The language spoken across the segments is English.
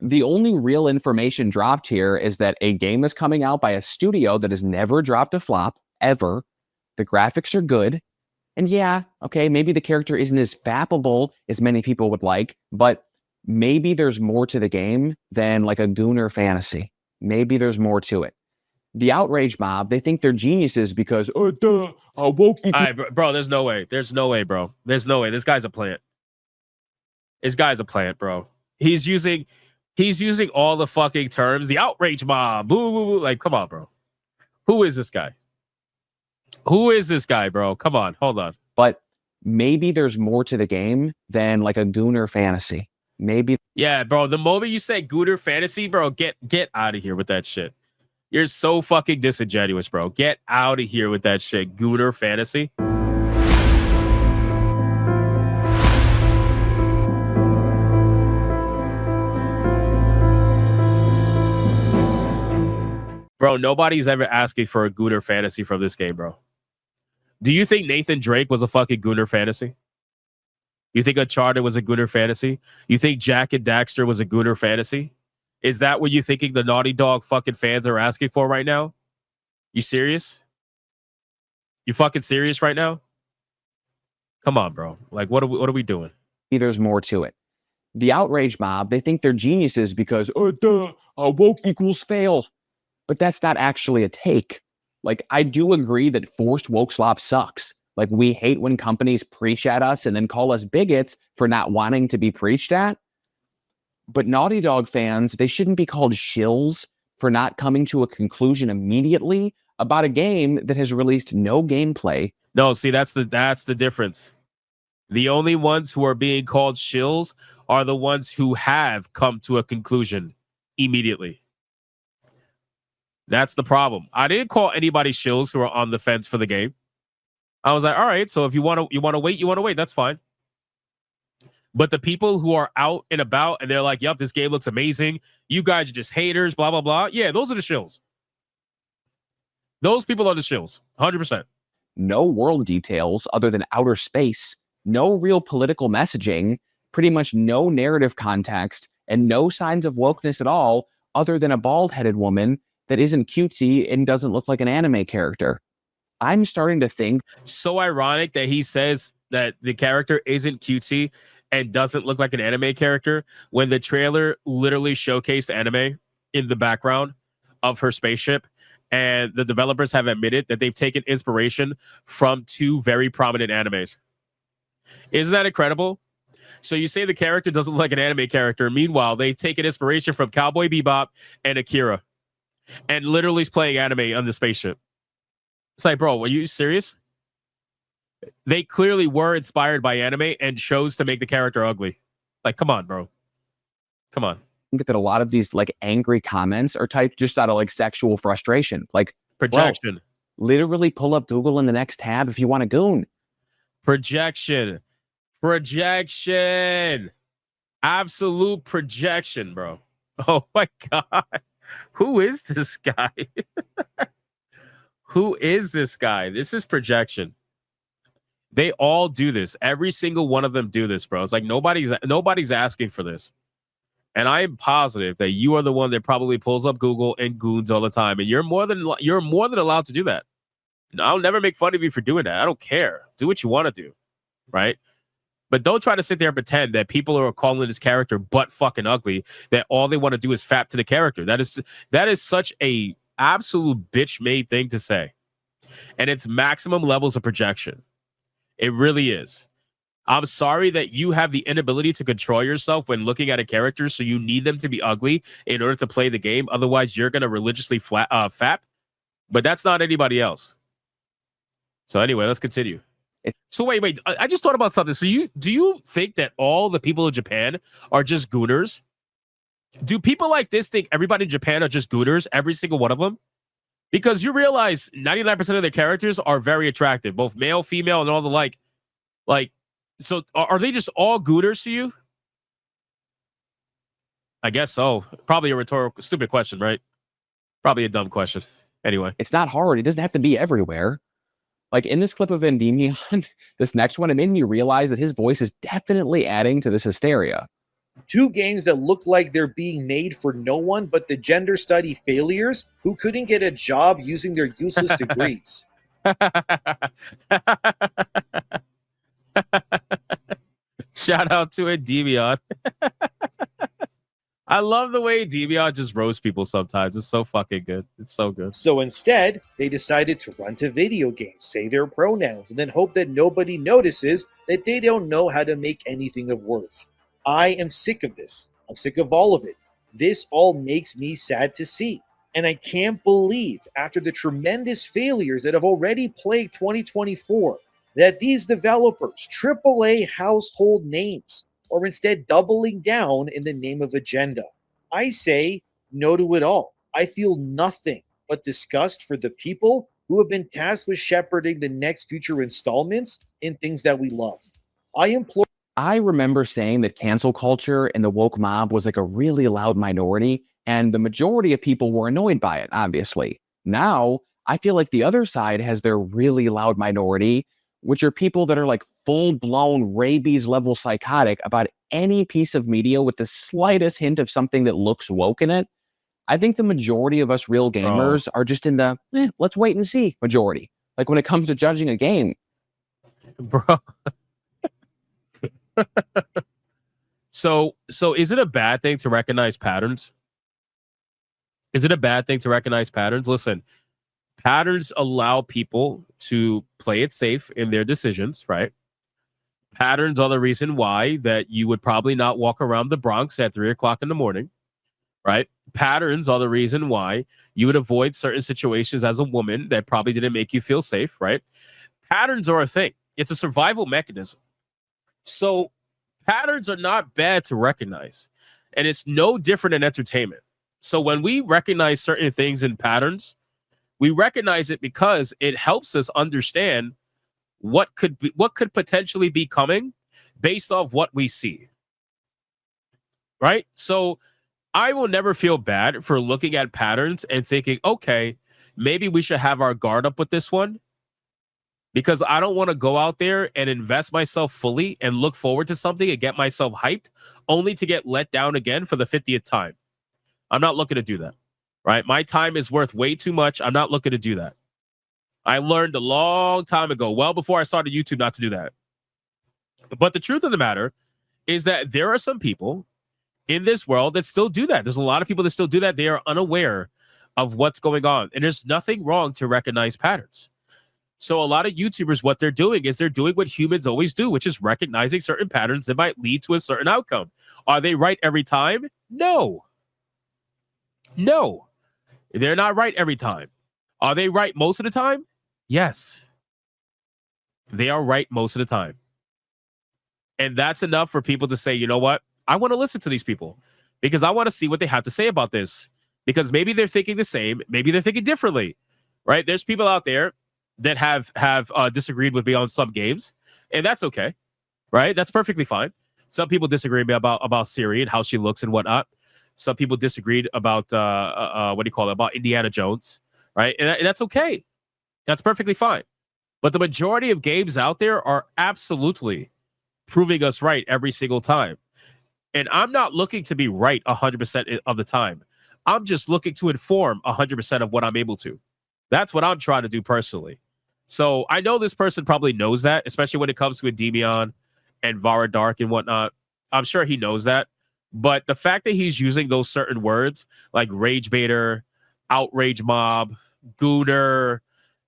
The only real information dropped here is that a game is coming out by a studio that has never dropped a flop, ever. The graphics are good. And yeah, okay, maybe the character isn't as fappable as many people would like, but maybe there's more to the game than like a gooner fantasy. Maybe there's more to it. The outrage mob, they think they're geniuses because, woke. All right, bro, there's no way. There's no way, bro. There's no way. This guy's a plant. This guy's a plant, bro. He's using all the fucking terms. The outrage mob. Boo, boo, boo. Like, come on, bro. Who is this guy? Who is this guy, bro? Come on. Hold on. But maybe there's more to the game than like a gooner fantasy. Maybe. Yeah, bro. The moment you say gooner fantasy, bro, get out of here with that shit. You're so fucking disingenuous, bro. Get out of here with that shit. Gooner fantasy. Bro, nobody's ever asking for a gooner fantasy from this game, bro. Do you think Nathan Drake was a fucking gooner fantasy? You think Uncharted was a gooner fantasy? You think Jack and Daxter was a gooner fantasy? Is that what you thinking the Naughty Dog fucking fans are asking for right now? You serious? You fucking serious right now? Come on, bro. Like, what are we doing? There's more to it. The outrage mob, they think they're geniuses because, woke equals fail. But that's not actually a take. Like, I do agree that forced woke slop sucks. Like, we hate when companies preach at us and then call us bigots for not wanting to be preached at. But Naughty Dog fans, they shouldn't be called shills for not coming to a conclusion immediately about a game that has released no gameplay. No, see, that's the difference. The only ones who are being called shills are the ones who have come to a conclusion immediately. That's the problem. I didn't call anybody shills who are on the fence for the game. I was like, all right, so if you want to wait, that's fine. But the people who are out and about and they're like, yep, this game looks amazing. You guys are just haters, blah, blah, blah. Yeah, those are the shills. Those people are the shills, 100%. No world details other than outer space, no real political messaging, pretty much no narrative context, and no signs of wokeness at all other than a bald-headed woman that isn't cutesy and doesn't look like an anime character. I'm starting to think... So ironic that he says that the character isn't cutesy and doesn't look like an anime character when the trailer literally showcased anime in the background of her spaceship. And the developers have admitted that they've taken inspiration from two very prominent animes. Isn't that incredible? So you say the character doesn't look like an anime character. Meanwhile, they've taken inspiration from Cowboy Bebop and Akira. And literally is playing anime on the spaceship. It's like, bro, are you serious? They clearly were inspired by anime and chose to make the character ugly. Like, come on, bro. Come on. I think that a lot of these like angry comments are typed just out of like sexual frustration. Like projection. Bro, literally pull up Google in the next tab if you want to goon. Projection. Absolute projection, bro. Oh my God. Who is this guy? Who is this guy? This is projection. They all do this. Every single one of them do this, bro. It's like nobody's asking for this. And I am positive that you are the one that probably pulls up Google and goons all the time. And you're more than allowed to do that. I'll never make fun of you for doing that. I don't care. Do what you want to do. Right? But don't try to sit there and pretend that people are calling this character butt fucking ugly, that all they want to do is fap to the character. That is such a absolute bitch made thing to say. And it's maximum levels of projection. It really is. I'm sorry that you have the inability to control yourself when looking at a character, so you need them to be ugly in order to play the game. Otherwise, you're going to religiously fap. But that's not anybody else. So anyway, let's continue. So wait. I just thought about something. So do you think that all the people in Japan are just gooners? Do people like this think everybody in Japan are just gooners, every single one of them? Because you realize 99% of their characters are very attractive, both male, female, and all the like. Like, so are they just all gooners to you? I guess so. Probably a rhetorical, stupid question, right? Probably a dumb question. Anyway. It's not hard. It doesn't have to be everywhere. Like in this clip of Endymion, this next one, it made me realize that his voice is definitely adding to this hysteria. Two games that look like they're being made for no one but the gender study failures who couldn't get a job using their useless degrees. Shout out to it, Devion. I love the way Devion just roasts people sometimes. It's so fucking good. It's so good. So instead, they decided to run to video games, say their pronouns, and then hope that nobody notices that they don't know how to make anything of worth. I am sick of this. I'm sick of all of it. This all makes me sad to see. And I can't believe, after the tremendous failures that have already plagued 2024, that these developers, AAA household names, are instead doubling down in the name of agenda. I say no to it all. I feel nothing but disgust for the people who have been tasked with shepherding the next future installments in things that we love. I remember saying that cancel culture and the woke mob was like a really loud minority, and the majority of people were annoyed by it, obviously. Now, I feel like the other side has their really loud minority, which are people that are like full-blown rabies-level psychotic about any piece of media with the slightest hint of something that looks woke in it. I think the majority of us real gamers are just in the, let's wait and see majority. Like when it comes to judging a game. Bro. So is it a bad thing to recognize patterns? Is it a bad thing to recognize patterns? Listen, patterns allow people to play it safe in their decisions, right? Patterns are the reason why that you would probably not walk around the Bronx at 3:00 in the morning, right? Patterns are the reason why you would avoid certain situations as a woman that probably didn't make you feel safe, right? Patterns are a thing. It's a survival mechanism. So patterns are not bad to recognize. And it's no different in entertainment. So when we recognize certain things in patterns, we recognize it because it helps us understand what could potentially be coming based off what we see. Right? So I will never feel bad for looking at patterns and thinking, okay, maybe we should have our guard up with this one, because I don't want to go out there and invest myself fully and look forward to something and get myself hyped only to get let down again for the 50th time. I'm not looking to do that, right? My time is worth way too much. I'm not looking to do that. I learned a long time ago, well before I started YouTube, not to do that. But the truth of the matter is that there are some people in this world that still do that. There's a lot of people that still do that. They are unaware of what's going on. And there's nothing wrong to recognize patterns. So a lot of YouTubers, what they're doing is they're doing what humans always do, which is recognizing certain patterns that might lead to a certain outcome. Are they right every time? No. No. They're not right every time. Are they right most of the time? Yes. They are right most of the time. And that's enough for people to say, you know what? I want to listen to these people because I want to see what they have to say about this. Because maybe they're thinking the same. Maybe they're thinking differently, right? There's people out there that have disagreed with me on some games, and that's okay, right? That's perfectly fine. Some people disagree with me about Siri and how she looks and whatnot. Some people disagreed about about Indiana Jones, right? And that's okay. That's perfectly fine. But the majority of games out there are absolutely proving us right every single time. And I'm not looking to be right 100% of the time. I'm just looking to inform 100% of what I'm able to. That's what I'm trying to do personally. So I know this person probably knows that, especially when it comes to Endymion and Vara Dark and whatnot. I'm sure he knows that. But the fact that he's using those certain words like rage baiter, outrage mob, gooner,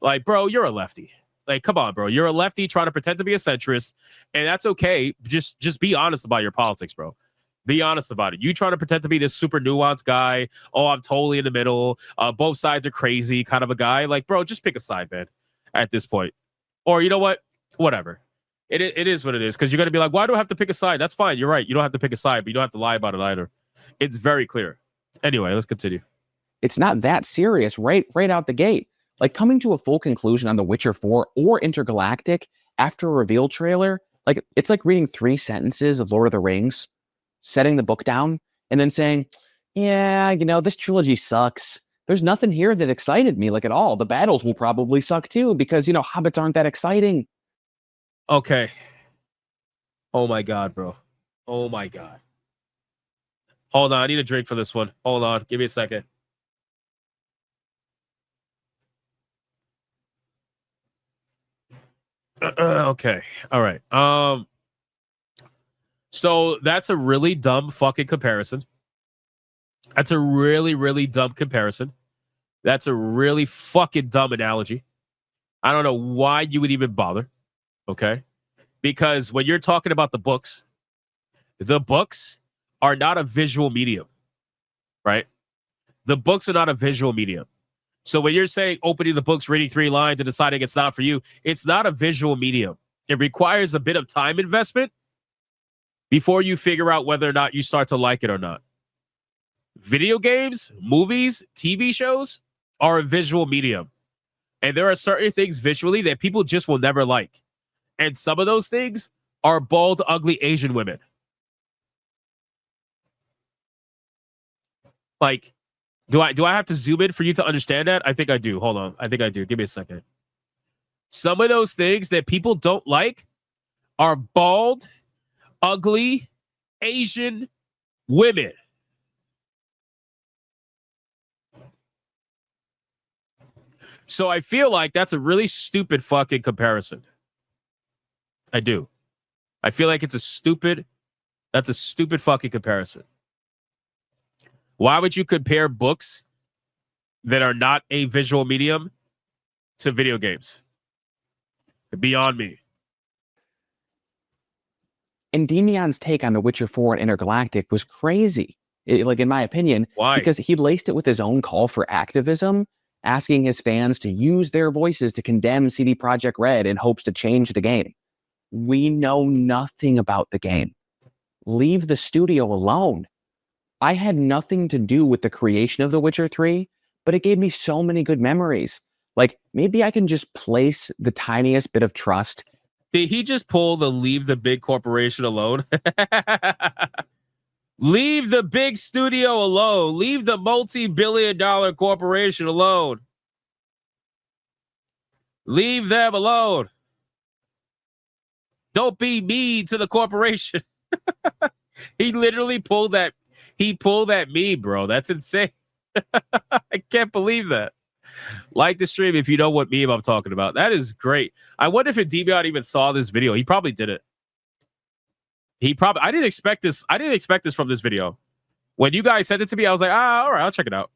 like, bro, you're a lefty. Like, come on, bro. You're a lefty trying to pretend to be a centrist, and that's okay. Just be honest about your politics, bro. Be honest about it. You trying to pretend to be this super nuanced guy. Oh, I'm totally in the middle. Both sides are crazy kind of a guy. Like, bro, just pick a side, man, at this point. Or you know what? Whatever. It is what it is. Because you're going to be like, why do I have to pick a side? That's fine. You're right. You don't have to pick a side, but you don't have to lie about it either. It's very clear. Anyway, let's continue. It's not that serious right out the gate. Like coming to a full conclusion on The Witcher 4 or Intergalactic after a reveal trailer, like it's like reading 3 sentences of Lord of the Rings, setting the book down, and then saying, yeah, you know, this trilogy sucks. There's nothing here that excited me like at all. The battles will probably suck too because, you know, hobbits aren't that exciting. Okay. Oh my God, bro. Oh my God. Hold on, I need a drink for this one. Hold on, give me a second. Okay, all right. So that's a really dumb fucking comparison. That's a really, really dumb comparison. That's a really fucking dumb analogy. I don't know why you would even bother. Okay, because when you're talking about the books are not a visual medium, right? The books are not a visual medium. So when you're saying opening the books, reading 3 lines, and deciding it's not for you, it's not a visual medium. It requires a bit of time investment before you figure out whether or not you start to like it or not. Video games, movies, TV shows are a visual medium. And there are certain things visually that people just will never like. And some of those things are bald, ugly Asian women. Like, do I have to zoom in for you to understand that? I think I do. Hold on. I think I do. Give me a second. Some of those things that people don't like are bald, ugly Asian women. So I feel like that's a really stupid fucking comparison. I do. I feel like that's a stupid fucking comparison. Why would you compare books that are not a visual medium to video games? Beyond me. And Demion's take on The Witcher 4 and Intergalactic was crazy, like in my opinion. Why? Because he laced it with his own call for activism, asking his fans to use their voices to condemn CD Projekt Red in hopes to change the game. We know nothing about the game. Leave the studio alone. I had nothing to do with the creation of The Witcher 3, but it gave me so many good memories. Like, maybe I can just place the tiniest bit of trust. Did he just pull the leave the big corporation alone? Leave the big studio alone. Leave the multi-billion-dollar corporation alone. Leave them alone. Don't be mean to the corporation. He literally pulled that. He pulled that meme, bro. That's insane. I can't believe that. Like the stream if you know what meme I'm talking about. That is great. I wonder if Debian even saw this video. He probably did it. I didn't expect this. I didn't expect this from this video. When you guys sent it to me, I was like, all right, I'll check it out.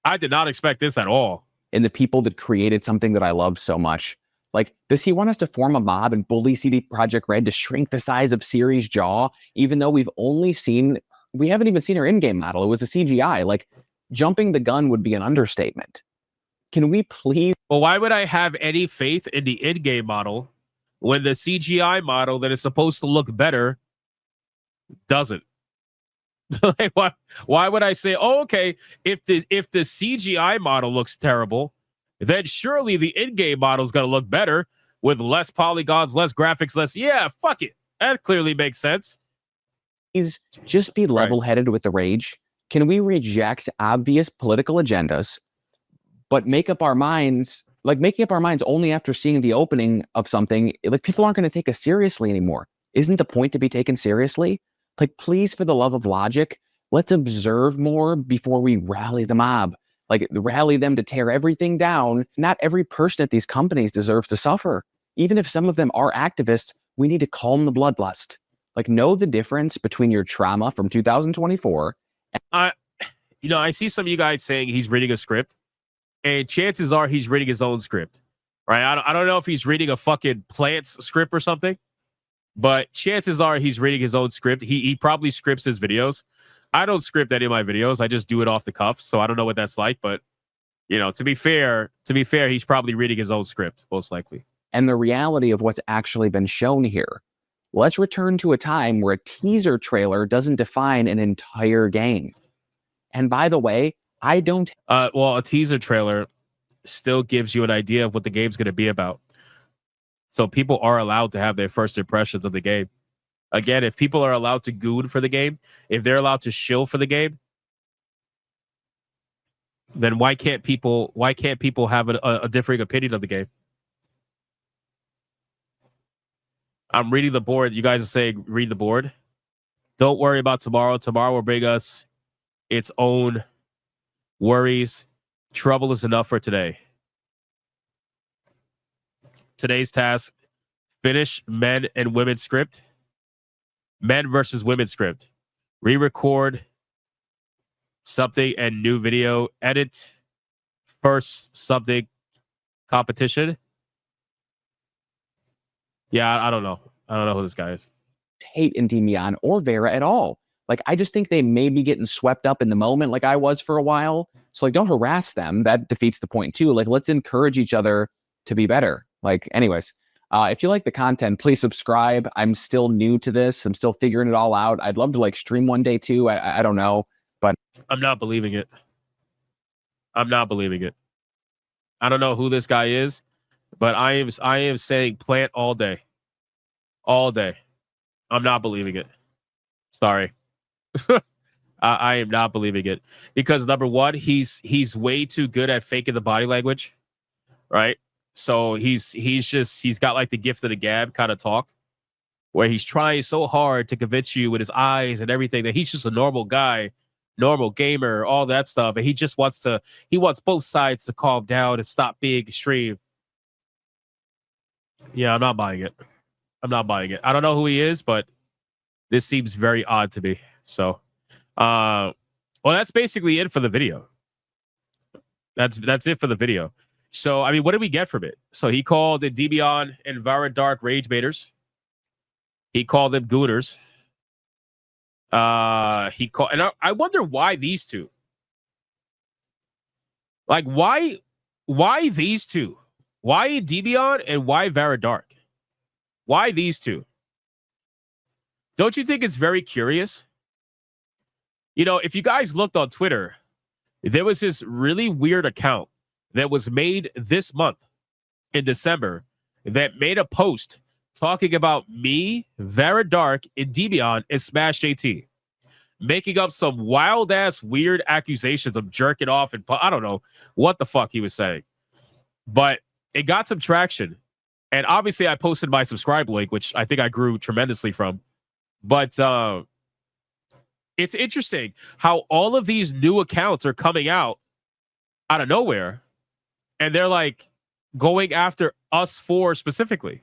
I did not expect this at all. And the people that created something that I love so much. Like, does he want us to form a mob and bully CD Projekt Red to shrink the size of Ciri's jaw, even though we haven't even seen her in-game model. It was a CGI. Like, jumping the gun would be an understatement. Can we please? Well, why would I have any faith in the in-game model when the CGI model that is supposed to look better doesn't? Like, why would I say, oh, okay, if the CGI model looks terrible, then surely the in-game model is going to look better with less polygons, less graphics, less. Yeah, fuck it. That clearly makes sense. Please just be level-headed with the rage. Can we reject obvious political agendas, but making up our minds only after seeing the opening of something? Like, people aren't going to take us seriously anymore. Isn't the point to be taken seriously? Like, please, for the love of logic, let's observe more before we rally the mob. Like, rally them to tear everything down. Not every person at these companies deserves to suffer. Even if some of them are activists, we need to calm the bloodlust. Like, know the difference between your trauma from 2024. I see some of you guys saying he's reading a script, and chances are he's reading his own script, right? I don't know if he's reading a fucking Plants script or something, but chances are he's reading his own script. He probably scripts his videos. I don't script any of my videos. I just do it off the cuff, so I don't know what that's like. But to be fair, he's probably reading his own script, most likely. And the reality of what's actually been shown here. Let's return to a time where a teaser trailer doesn't define an entire game. And by the way, I don't. Well, a teaser trailer still gives you an idea of what the game's going to be about. So people are allowed to have their first impressions of the game. Again, if people are allowed to goon for the game, if they're allowed to shill for the game, then why can't people have a differing opinion of the game? I'm reading the board. You guys are saying read the board. Don't worry about tomorrow. Tomorrow will bring us its own worries. Trouble is enough for today. Today's task: finish men and women script. Men versus women script. Re-record something and new video. Edit first something competition. Yeah, I don't know. I don't know who this guy is. hate Endymion or Vara at all. Like, I just think they may be getting swept up in the moment like I was for a while. So, like, don't harass them. That defeats the point, too. Like, let's encourage each other to be better. Like, anyways, if you like the content, please subscribe. I'm still new to this. I'm still figuring it all out. I'd love to, like, stream one day, too. I don't know. But I'm not believing it. I'm not believing it. I don't know who this guy is, but I am saying plant all day. All day. I'm not believing it. Sorry. I am not believing it. Because number one, he's way too good at faking the body language. Right? So he's got like the gift of the gab kind of talk where he's trying so hard to convince you with his eyes and everything that he's just a normal guy, normal gamer, all that stuff. And he just wants both sides to calm down and stop being extreme. Yeah, I'm not buying it. I'm not buying it. I don't know who he is, but this seems very odd to me. So, well, that's basically it for the video. That's it for the video. So, I mean, what did we get from it? So he called the Debian and Vara Dark rage baiters. He called them gooners. And I wonder why these two. Like, why these two? Why Debian and why Vara Dark? Why these two? Don't you think it's very curious? You know, if you guys looked on Twitter, there was this really weird account that was made this month in December that made a post talking about me, Vara Dark, and Debian and Smash JT, making up some wild ass weird accusations of jerking off and I don't know what the fuck he was saying, but it got some traction. And obviously I posted my subscribe link, which I think I grew tremendously from. But it's interesting how all of these new accounts are coming out of nowhere. And they're like going after us four specifically.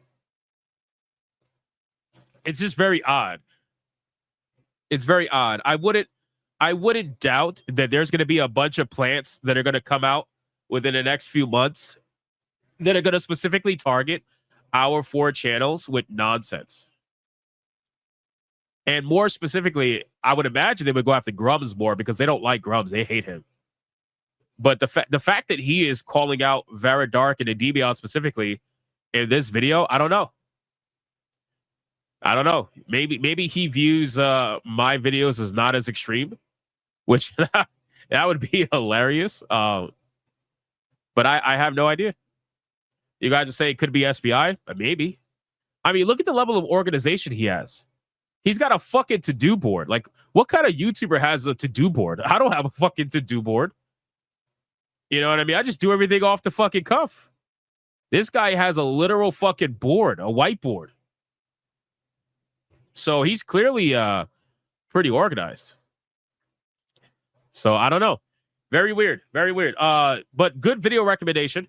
It's just very odd. It's very odd. I wouldn't doubt that there's going to be a bunch of plants that are going to come out within the next few months that are going to specifically target our four channels with nonsense. And more specifically, I would imagine they would go after Grums more because they don't like Grums. They hate him. But the fact that he is calling out Vara Dark and Debian specifically in this video, I don't know. I don't know. Maybe he views my videos as not as extreme, which that would be hilarious. But I have no idea. You guys just say it could be SBI? Maybe. I mean, look at the level of organization he has. He's got a fucking to-do board. Like, what kind of YouTuber has a to-do board? I don't have a fucking to-do board. You know what I mean? I just do everything off the fucking cuff. This guy has a literal fucking board, a whiteboard. So he's clearly pretty organized. So I don't know. Very weird. Very weird. But good video recommendation.